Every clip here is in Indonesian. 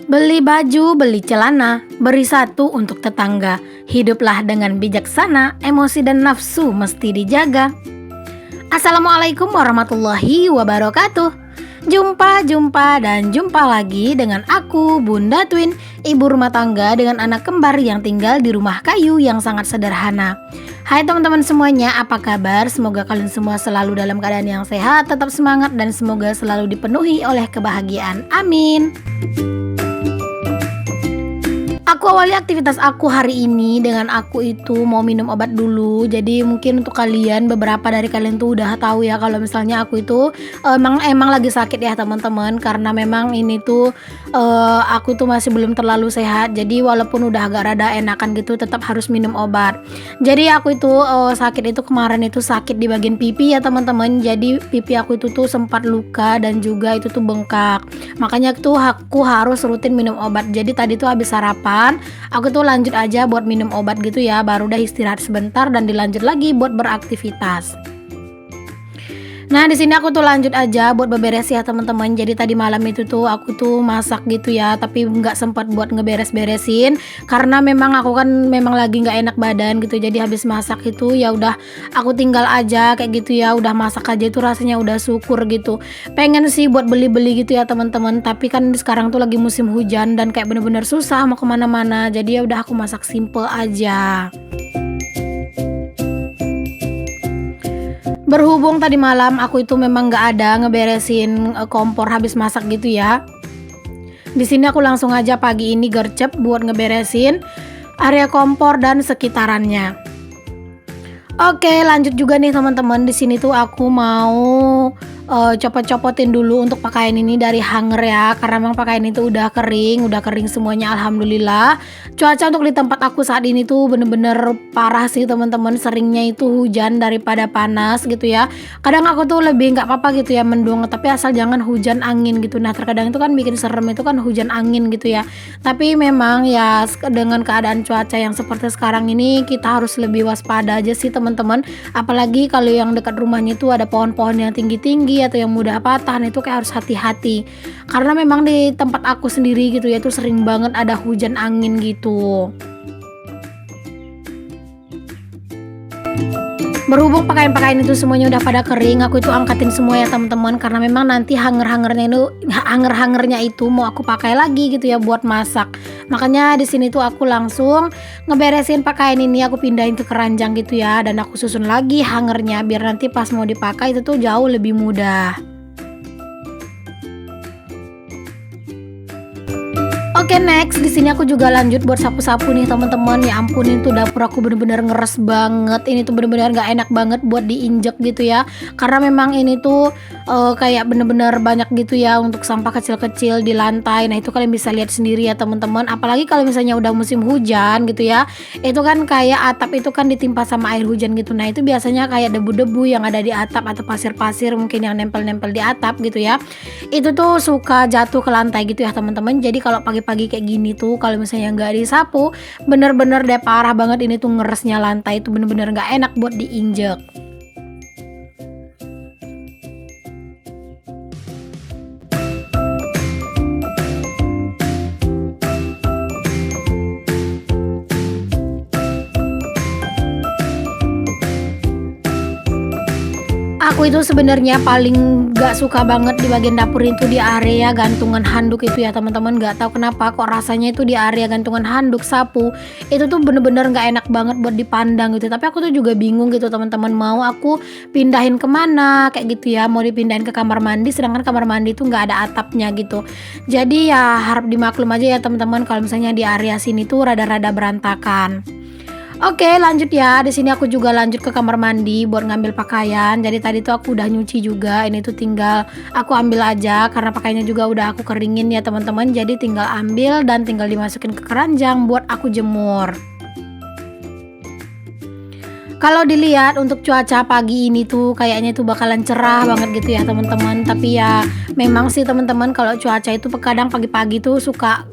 Beli baju, beli celana, beri satu untuk tetangga. Hiduplah dengan bijaksana, emosi dan nafsu mesti dijaga. Assalamualaikum warahmatullahi wabarakatuh. Jumpa lagi dengan aku, Bunda Twin, ibu rumah tangga dengan anak kembar yang tinggal di rumah kayu yang sangat sederhana. Hai teman-teman semuanya, apa kabar? Semoga kalian semua selalu dalam keadaan yang sehat, tetap semangat, dan semoga selalu dipenuhi oleh kebahagiaan. Amin. Aku awali aktivitas aku hari ini dengan aku itu mau minum obat dulu. Jadi mungkin untuk kalian, beberapa dari kalian tuh udah tahu ya kalau misalnya aku itu emang lagi sakit ya teman-teman. Karena memang ini tuh aku tuh masih belum terlalu sehat. Jadi walaupun udah agak rada enakan gitu, tetap harus minum obat. Jadi aku itu sakit itu kemarin itu sakit di bagian pipi ya teman-teman. Jadi pipi aku itu tuh sempat luka dan juga itu tuh bengkak. Makanya tuh aku harus rutin minum obat. Jadi tadi tuh habis sarapan aku tuh lanjut aja buat minum obat gitu ya, baru udah istirahat sebentar dan dilanjut lagi buat beraktivitas. Nah di sini aku tuh lanjut aja buat beberes ya teman-teman. Jadi tadi malam itu tuh aku tuh masak gitu ya, tapi nggak sempat buat ngeberes-beresin karena memang aku kan memang lagi nggak enak badan gitu. Jadi habis masak itu ya udah aku tinggal aja kayak gitu ya, udah masak aja itu rasanya udah syukur gitu. Pengen sih buat beli-beli gitu ya teman-teman, tapi kan sekarang tuh lagi musim hujan dan kayak bener-bener susah mau kemana-mana. Jadi ya udah aku masak simple aja. Berhubung tadi malam aku itu memang nggak ada ngeberesin kompor habis masak gitu ya. Di sini aku langsung aja pagi ini gercep buat ngeberesin area kompor dan sekitarannya. Oke, lanjut juga nih teman-teman. Di sini tuh aku mau copot-copotin dulu untuk pakaian ini dari hanger ya, karena memang pakaian itu udah kering semuanya alhamdulillah. Cuaca untuk di tempat aku saat ini tuh bener-bener parah sih teman-teman, seringnya itu hujan daripada panas gitu ya. Kadang aku tuh lebih nggak apa-apa gitu ya mendung, tapi asal jangan hujan angin gitu. Nah terkadang itu kan bikin serem itu kan hujan angin gitu ya. Tapi memang ya dengan keadaan cuaca yang seperti sekarang ini kita harus lebih waspada aja sih teman-teman. Apalagi kalau yang dekat rumahnya itu ada pohon-pohon yang tinggi-tinggi atau yang mudah patah, itu kayak harus hati-hati karena memang di tempat aku sendiri gitu ya, itu sering banget ada hujan angin gitu. Berhubung pakaian-pakaian itu semuanya udah pada kering, aku itu angkatin semua ya teman-teman, karena memang nanti hanger-hangernya itu mau aku pakai lagi gitu ya buat masak. Makanya di sini tuh aku langsung ngeberesin pakaian ini, aku pindahin ke keranjang gitu ya, dan aku susun lagi hangernya biar nanti pas mau dipakai itu tuh jauh lebih mudah. Oke, next di sini aku juga lanjut buat sapu-sapu nih teman-teman. Ya ampun, itu dapur aku bener-bener ngeres banget. Ini tuh bener-bener nggak enak banget buat diinjek gitu ya. Karena memang ini tuh kayak bener-bener banyak gitu ya untuk sampah kecil-kecil di lantai. Nah itu kalian bisa lihat sendiri ya teman-teman. Apalagi kalau misalnya udah musim hujan gitu ya, itu kan kayak atap itu kan ditimpa sama air hujan gitu. Nah itu biasanya kayak debu-debu yang ada di atap atau pasir-pasir mungkin yang nempel-nempel di atap gitu ya. Itu tuh suka jatuh ke lantai gitu ya teman-teman. Jadi kalau pagi-pagi kayak gini tuh kalau misalnya nggak disapu, bener-bener deh parah banget ini tuh ngeresnya lantai itu bener-bener nggak enak buat diinjek. Aku itu sebenarnya paling gak suka banget di bagian dapur itu di area gantungan handuk itu ya teman-teman. Gak tahu kenapa kok rasanya itu di area gantungan handuk sapu itu tuh bener-bener gak enak banget buat dipandang gitu. Tapi aku tuh juga bingung gitu teman-teman, mau aku pindahin kemana kayak gitu ya. Mau dipindahin ke kamar mandi, sedangkan kamar mandi itu gak ada atapnya gitu. Jadi ya harap dimaklum aja ya teman-teman kalau misalnya di area sini tuh rada-rada berantakan. Oke, lanjut ya. Di sini aku juga lanjut ke kamar mandi buat ngambil pakaian. Jadi tadi tuh aku udah nyuci juga. Ini tuh tinggal aku ambil aja karena pakaiannya juga udah aku keringin ya teman-teman. Jadi tinggal ambil dan tinggal dimasukin ke keranjang buat aku jemur. Kalau dilihat untuk cuaca pagi ini tuh kayaknya tuh bakalan cerah banget gitu ya teman-teman. Tapi ya memang sih teman-teman, kalau cuaca itu kadang pagi-pagi tuh suka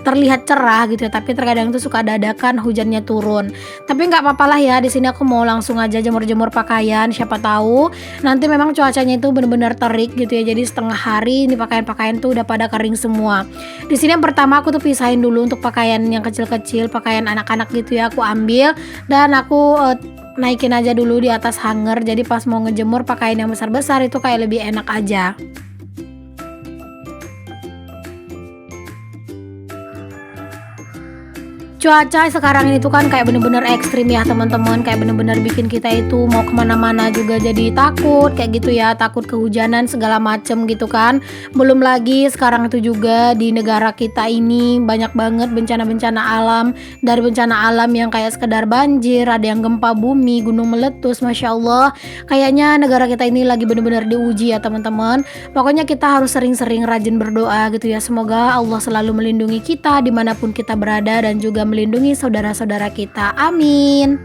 terlihat cerah gitu ya, tapi terkadang itu suka dadakan hujannya turun. Tapi nggak apa-apa lah ya, di sini aku mau langsung aja jemur-jemur pakaian, siapa tahu nanti memang cuacanya itu benar-benar terik gitu ya. Jadi setengah hari ini pakaian-pakaian tuh udah pada kering semua. Di sini yang pertama aku tuh pisahin dulu untuk pakaian yang kecil-kecil, pakaian anak-anak gitu ya, aku ambil dan aku naikin aja dulu di atas hanger. Jadi pas mau ngejemur pakaian yang besar-besar itu kayak lebih enak aja. Cuaca sekarang ini tuh kan kayak bener-bener ekstrim ya teman-teman, kayak bener-bener bikin kita itu mau kemana-mana juga jadi takut kayak gitu ya, takut kehujanan segala macem gitu kan. Belum lagi sekarang itu juga di negara kita ini banyak banget bencana-bencana alam, dari bencana alam yang kayak sekedar banjir, ada yang gempa bumi, gunung meletus, Masya Allah. Kayaknya negara kita ini lagi bener-bener diuji ya teman-teman. Pokoknya kita harus sering-sering rajin berdoa gitu ya, semoga Allah selalu melindungi kita dimanapun kita berada dan juga melindungi saudara-saudara kita. Amin.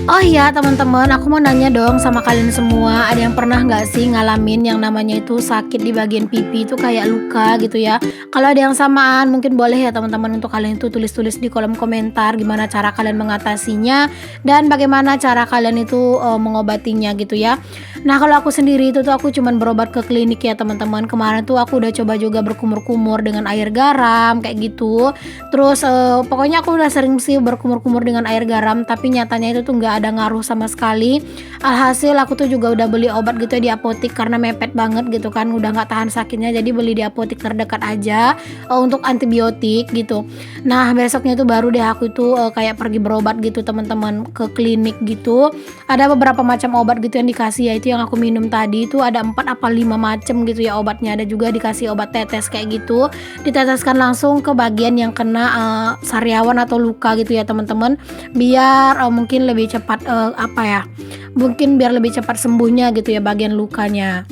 Oh iya teman-teman, aku mau nanya dong sama kalian semua, ada yang pernah nggak sih ngalamin yang namanya itu sakit di bagian pipi itu kayak luka gitu ya? Kalau ada yang samaan mungkin boleh ya teman-teman untuk kalian itu tulis-tulis di kolom komentar gimana cara kalian mengatasinya dan bagaimana cara kalian itu mengobatinya gitu ya. Nah kalau aku sendiri itu tuh aku cuman berobat ke klinik ya teman-teman. Kemarin tuh aku udah coba juga berkumur-kumur dengan air garam kayak gitu. Terus pokoknya aku udah sering sih berkumur-kumur dengan air garam, tapi nyatanya itu tuh nggak ada ngaruh sama sekali. Alhasil aku tuh juga udah beli obat gitu ya di apotik karena mepet banget gitu kan, udah nggak tahan sakitnya, jadi beli di apotik terdekat aja untuk antibiotik gitu. Nah besoknya tuh baru deh aku itu kayak pergi berobat gitu teman-teman ke klinik gitu. Ada beberapa macam obat gitu yang dikasih, yaitu yang aku minum tadi itu ada 4 apa 5 macam gitu ya obatnya. Ada juga dikasih obat tetes kayak gitu, diteteskan langsung ke bagian yang kena sariawan atau luka gitu ya teman-teman, biar mungkin lebih cepat mungkin biar lebih cepat sembuhnya gitu ya bagian lukanya.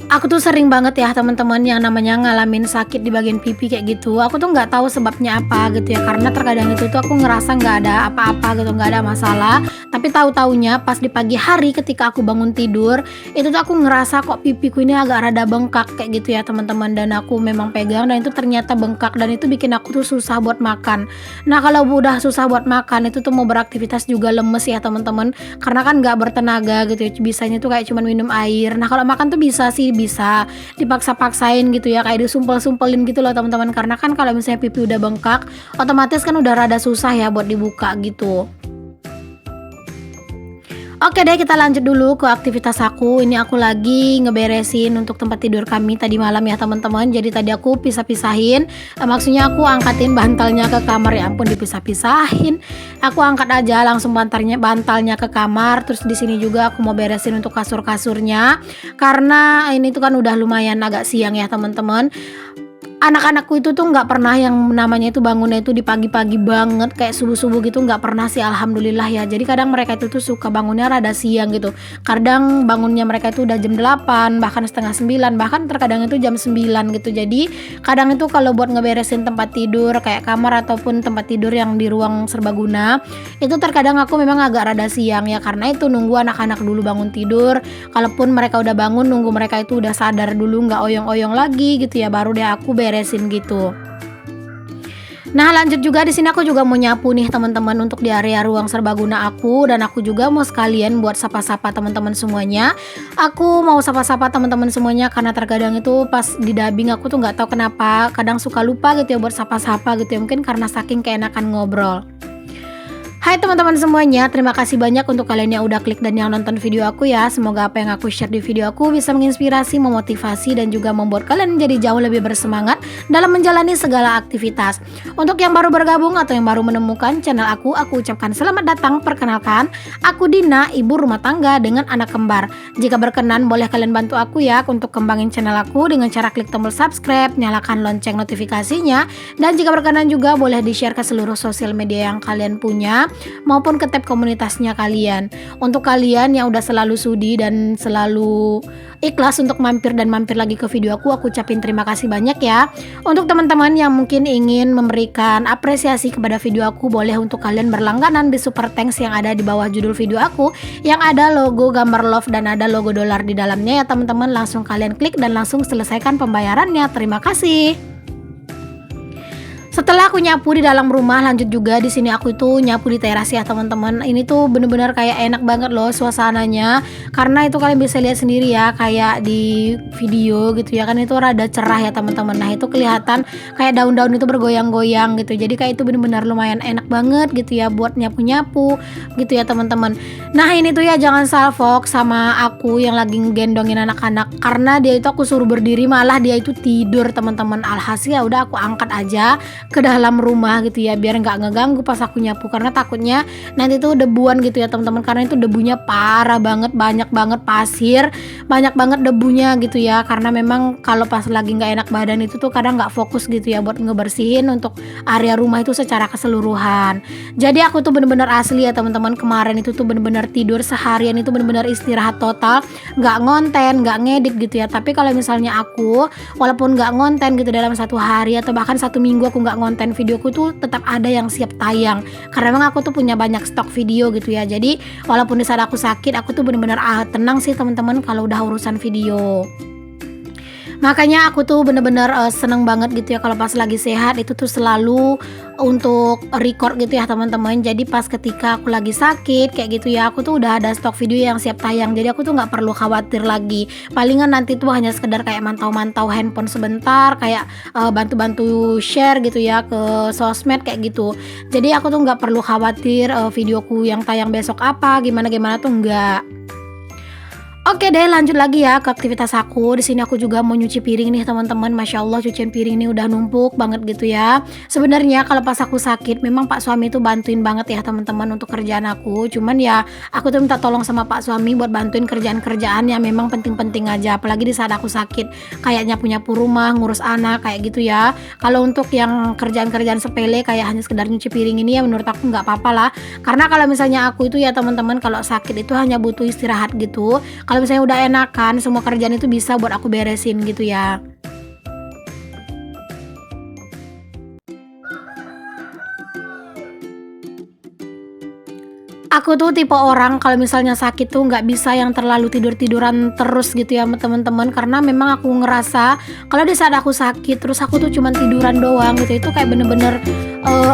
Aku tuh sering banget ya teman-teman yang namanya ngalamin sakit di bagian pipi kayak gitu. Aku tuh nggak tahu sebabnya apa gitu ya, karena terkadang itu tuh aku ngerasa nggak ada apa-apa gitu, nggak ada masalah. Tapi tahu-taunya pas di pagi hari ketika aku bangun tidur itu tuh aku ngerasa kok pipiku ini agak rada bengkak kayak gitu ya teman-teman. Dan aku memang pegang dan itu ternyata bengkak dan itu bikin aku tuh susah buat makan. Nah kalau udah susah buat makan itu tuh mau beraktivitas juga lemes ya teman-teman, karena kan nggak bertenaga gitu ya. Bisanya tuh kayak cuman minum air. Nah kalau makan tuh bisa dipaksa-paksain gitu ya, kayak disumpel-sumpelin gitu loh teman-teman, karena kan kalau misalnya pipi udah bengkak otomatis kan udah rada susah ya buat dibuka gitu. Oke deh, kita lanjut dulu ke aktivitas aku. Ini aku lagi ngeberesin untuk tempat tidur kami tadi malam ya teman-teman. Jadi tadi aku pisah-pisahin, maksudnya aku angkatin bantalnya ke kamar. Ya ampun, dipisah-pisahin. Aku angkat aja langsung bantalnya ke kamar. Terus di sini juga aku mau beresin untuk kasur-kasurnya, karena ini tuh kan udah lumayan agak siang ya teman-teman. Anak-anakku itu tuh nggak pernah yang namanya itu bangunnya itu di pagi-pagi banget kayak subuh-subuh gitu, nggak pernah sih alhamdulillah ya. Jadi kadang mereka itu tuh suka bangunnya rada siang gitu. Kadang bangunnya mereka itu udah jam 8, bahkan setengah 9, bahkan terkadang itu jam 9 gitu. Jadi kadang itu kalau buat ngeberesin tempat tidur kayak kamar ataupun tempat tidur yang di ruang serbaguna, itu terkadang aku memang agak rada siang ya, karena itu nunggu anak-anak dulu bangun tidur. Kalaupun mereka udah bangun, nunggu mereka itu udah sadar dulu, nggak oyong-oyong lagi gitu ya, baru deh aku beresin gitu. Nah lanjut juga di sini aku juga mau nyapu nih teman-teman untuk di area ruang serbaguna aku, dan aku juga mau sekalian buat sapa-sapa teman-teman semuanya. Aku mau sapa-sapa teman-teman semuanya karena terkadang itu pas di dubbing aku tuh nggak tahu kenapa kadang suka lupa gitu ya buat sapa-sapa gitu ya, mungkin karena saking keenakan ngobrol. Hai teman-teman semuanya, terima kasih banyak untuk kalian yang udah klik dan yang nonton video aku ya. Semoga apa yang aku share di video aku bisa menginspirasi, memotivasi, dan juga membuat kalian menjadi jauh lebih bersemangat dalam menjalani segala aktivitas. Untuk yang baru bergabung atau yang baru menemukan channel aku ucapkan selamat datang. Perkenalkan, aku Dina, ibu rumah tangga dengan anak kembar. Jika berkenan boleh kalian bantu aku ya untuk kembangin channel aku dengan cara klik tombol subscribe, nyalakan lonceng notifikasinya, dan jika berkenan juga boleh di-share ke seluruh sosial media yang kalian punya. maupun ke tab komunitasnya kalian. Untuk kalian yang udah selalu sudi dan selalu ikhlas untuk mampir dan mampir lagi ke video aku ucapin terima kasih banyak ya. Untuk teman-teman yang mungkin ingin memberikan apresiasi kepada video aku, boleh untuk kalian berlangganan di super thanks yang ada di bawah judul video aku, yang ada logo gambar love dan ada logo dolar di dalamnya ya teman-teman. Langsung kalian klik dan langsung selesaikan pembayarannya. Terima kasih. Setelah aku nyapu di dalam rumah, lanjut juga di sini aku itu nyapu di teras ya teman-teman. Ini tuh bener-bener kayak enak banget loh suasananya, karena itu kalian bisa lihat sendiri ya, kayak di video gitu ya kan, itu rada cerah ya teman-teman. Nah itu kelihatan kayak daun-daun itu bergoyang-goyang gitu, jadi kayak itu bener-bener lumayan enak banget gitu ya buat nyapu-nyapu gitu ya teman-teman. Nah ini tuh ya jangan salfok sama aku yang lagi ngegendongin anak-anak, karena dia itu aku suruh berdiri malah dia itu tidur teman-teman. Alhasil ya udah aku angkat aja ke dalam rumah gitu ya, biar nggak ngeganggu pas aku nyapu, karena takutnya nanti tuh debuan gitu ya teman-teman, karena itu debunya parah banget, banyak banget pasir, banyak banget debunya gitu ya. Karena memang kalau pas lagi nggak enak badan itu tuh kadang nggak fokus gitu ya buat ngebersihin untuk area rumah itu secara keseluruhan. Jadi aku tuh bener-bener asli ya teman-teman, kemarin itu tuh bener-bener tidur seharian, itu bener-bener istirahat total, nggak ngonten, nggak ngedit gitu ya. Tapi kalau misalnya aku walaupun nggak ngonten gitu dalam satu hari atau bahkan satu minggu aku nggak ngonten, videoku tuh tetap ada yang siap tayang, karena memang aku tuh punya banyak stok video gitu ya. Jadi walaupun di saat aku sakit, aku tuh bener-bener tenang sih teman-teman kalau udah urusan video. Makanya aku tuh bener-bener seneng banget gitu ya kalau pas lagi sehat itu tuh selalu untuk record gitu ya teman-teman. Jadi pas ketika aku lagi sakit kayak gitu ya, aku tuh udah ada stok video yang siap tayang, jadi aku tuh nggak perlu khawatir lagi. Palingan nanti tuh hanya sekedar kayak mantau-mantau handphone sebentar, kayak bantu-bantu share gitu ya ke sosmed kayak gitu. Jadi aku tuh nggak perlu khawatir videoku yang tayang besok apa gimana-gimana tuh enggak. Oke deh, lanjut lagi ya ke aktivitas aku. Di sini aku juga mau nyuci piring nih teman-teman. Masya Allah cucian piring ini udah numpuk banget gitu ya. Sebenarnya kalau pas aku sakit memang Pak suami tuh bantuin banget ya teman-teman untuk kerjaan aku. Cuman ya aku tuh minta tolong sama Pak suami buat bantuin kerjaan-kerjaan yang memang penting-penting aja. Apalagi di saat aku sakit, kayak nyapu-nyapu rumah, ngurus anak kayak gitu ya. Kalau untuk yang kerjaan-kerjaan sepele kayak hanya sekedar nyuci piring ini ya menurut aku nggak apa-apa lah. Karena kalau misalnya aku itu ya teman-teman, kalau sakit itu hanya butuh istirahat gitu. Kalau misalnya udah enakan, semua kerjaan itu bisa buat aku beresin gitu ya. Aku tuh tipe orang kalau misalnya sakit tuh nggak bisa yang terlalu tidur-tiduran terus gitu ya teman-teman, karena memang aku ngerasa kalau di saat aku sakit terus aku tuh cuman tiduran doang gitu, itu kayak bener-bener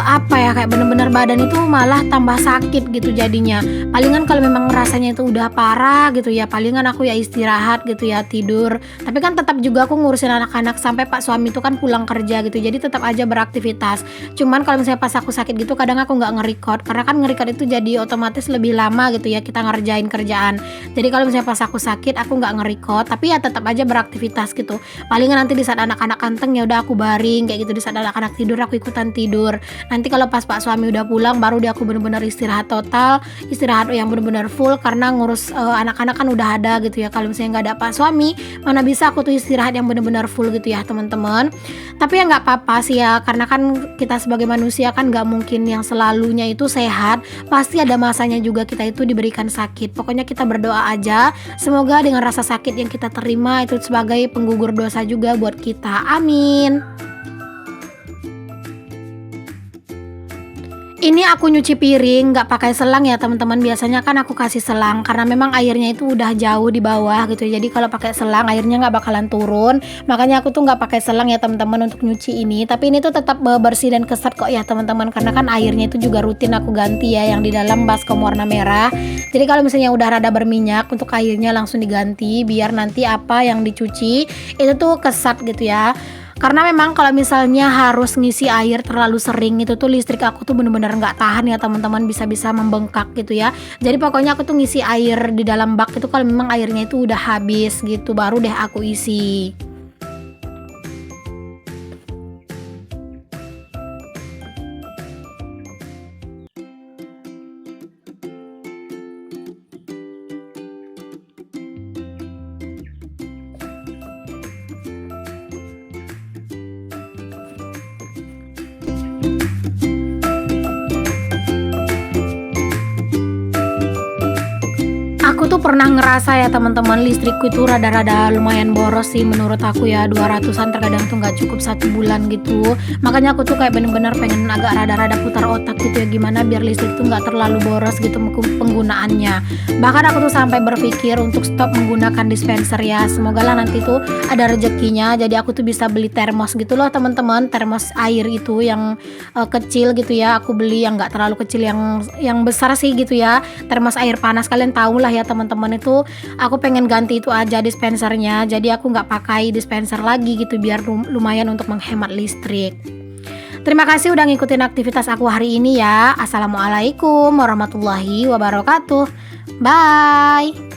apa ya, kayak bener-bener badan itu malah tambah sakit gitu jadinya. Palingan kalau memang rasanya itu udah parah gitu ya, palingan aku ya istirahat gitu ya, tidur. Tapi kan tetap juga aku ngurusin anak-anak sampai Pak suami itu kan pulang kerja gitu, jadi tetap aja beraktivitas. Cuman kalau misalnya pas aku sakit gitu kadang aku nggak nge-record, karena kan nge-record itu jadi otomatis lebih lama gitu ya kita ngerjain kerjaan. Jadi kalau misalnya pas aku sakit aku nggak nge-record, tapi ya tetap aja beraktivitas gitu. Palingan nanti di saat anak-anak anteng ya udah aku baring kayak gitu, di saat anak-anak tidur aku ikutan tidur. Nanti kalau pas Pak suami udah pulang baru dia aku bener-bener istirahat total, istirahat yang bener-bener full, karena ngurus anak-anak kan udah ada gitu ya. Kalau misalnya nggak ada Pak suami, mana bisa aku tuh istirahat yang bener-bener full gitu ya teman-teman. Tapi ya nggak apa-apa sih ya, karena kan kita sebagai manusia kan nggak mungkin yang selalunya itu sehat, pasti ada masanya juga kita itu diberikan sakit. Pokoknya kita berdoa aja, semoga dengan rasa sakit yang kita terima itu sebagai penggugur dosa juga buat kita. Amin. Ini aku nyuci piring nggak pakai selang ya teman-teman. Biasanya kan aku kasih selang karena memang airnya itu udah jauh di bawah gitu. Jadi kalau pakai selang airnya nggak bakalan turun. Makanya aku tuh nggak pakai selang ya teman-teman untuk nyuci ini. Tapi ini tuh tetap bersih dan kesat kok ya teman-teman. Karena kan airnya itu juga rutin aku ganti ya, yang di dalam baskom warna merah. Jadi kalau misalnya udah rada berminyak, untuk airnya langsung diganti biar nanti apa yang dicuci itu tuh kesat gitu ya. Karena memang kalau misalnya harus ngisi air terlalu sering itu tuh listrik aku tuh bener-bener nggak tahan ya teman-teman, bisa-bisa membengkak gitu ya. Jadi pokoknya aku tuh ngisi air di dalam bak itu kalau memang airnya itu udah habis gitu, baru deh aku isi. pernah ngerasa ya teman-teman, listrikku itu rada-rada lumayan boros sih menurut aku ya, 200-an terkadang tuh nggak cukup 1 bulan gitu. Makanya aku tuh kayak bener-bener pengen agak rada-rada putar otak gitu ya, gimana biar listrik tuh nggak terlalu boros gitu penggunaannya. Bahkan aku tuh sampai berpikir untuk stop menggunakan dispenser ya. Semoga lah nanti tuh ada rezekinya, jadi aku tuh bisa beli termos gitu loh teman-teman, termos air itu yang kecil gitu ya. Aku beli yang nggak terlalu kecil, yang besar sih gitu ya, termos air panas. Kalian tahu lah ya teman-teman, itu aku pengen ganti itu aja dispensernya, jadi aku nggak pakai dispenser lagi gitu biar lumayan untuk menghemat listrik. Terima kasih udah ngikutin aktivitas aku hari ini ya. Assalamualaikum warahmatullahi wabarakatuh. Bye.